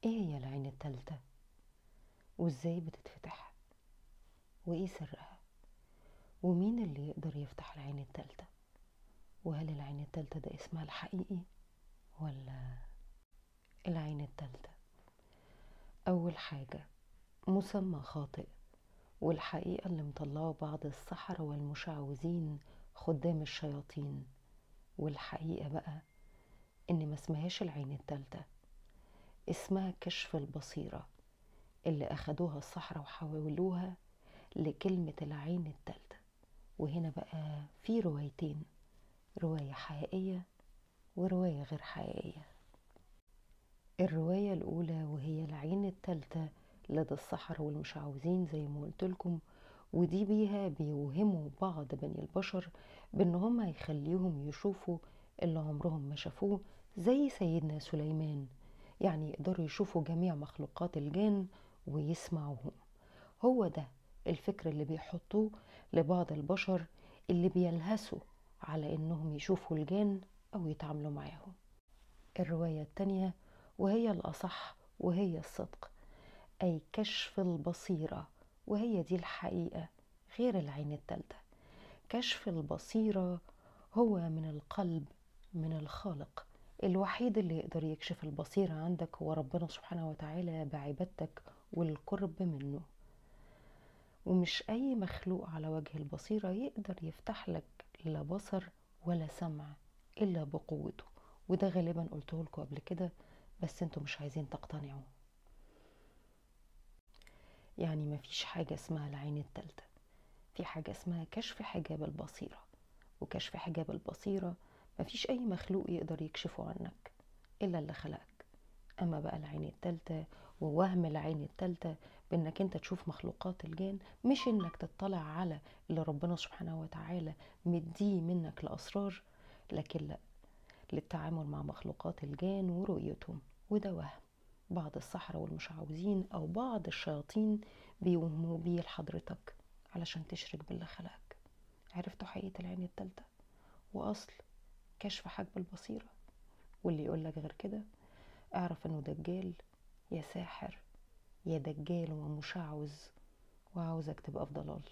ايه هي العين التالتة؟ وازاي بتتفتح؟ وايه سرها؟ ومين اللي يقدر يفتح العين التالتة؟ وهل العين التالتة ده اسمها الحقيقي ولا العين التالتة؟ اول حاجة، مسمى خاطئ، والحقيقة اللي مطلعه بعض السحرة والمشعوذين خدام الشياطين. والحقيقة بقى ان ما اسمهاش العين التالتة، اسمها كشف البصيرة، اللي اخدوها السحرة وحولوها لكلمة العين التالتة. وهنا بقى في روايتين، رواية حقيقية ورواية غير حقيقية. الرواية الأولى وهي العين التالتة لدى السحرة والمشعوذين زي ما قلت لكم، ودي بيها بيوهموا بعض بني البشر بأن هم يخليهم يشوفوا اللي عمرهم ما شافوه، زي سيدنا سليمان، يعني يقدروا يشوفوا جميع مخلوقات الجان ويسمعوهم. هو ده الفكر اللي بيحطوه لبعض البشر اللي بيلهسوا على انهم يشوفوا الجان او يتعاملوا معاهم. الرواية التانية وهي الأصح وهي الصدق، أي كشف البصيرة، وهي دي الحقيقة غير العين التالتة. كشف البصيرة هو من القلب، من الخالق. الوحيد اللي يقدر يكشف البصيرة عندك هو ربنا سبحانه وتعالى بعبادتك والقرب منه. ومش أي مخلوق على وجه البصيرة يقدر يفتح لك لا بصر ولا سمع إلا بقوته. وده غالبا قلته لكم قبل كده، بس انتوا مش عايزين تقتنعوا. يعني مفيش حاجة اسمها العين التالتة، في حاجة اسمها كشف حجاب البصيرة. وكشف حجاب البصيرة مفيش أي مخلوق يقدر يكشفه عنك إلا اللي خلقك. أما بقى العين التالتة ووهم العين التالتة بأنك أنت تشوف مخلوقات الجان، مش أنك تطلع على اللي ربنا سبحانه وتعالى مديه منك لأسرار، لكن لا، للتعامل مع مخلوقات الجان ورؤيتهم. وده وهم بعض السحرة والمشعوذين أو بعض الشياطين بيوهموا بيه لحضرتك علشان تشرك بالله خلقك. عرفتوا حقيقة العين التالتة وأصل كشف حجب البصيرة؟ واللي يقولك غير كده اعرف انه دجال، يا ساحر، يا دجال ومشعوذ، وعاوزك تبقى في ضلال.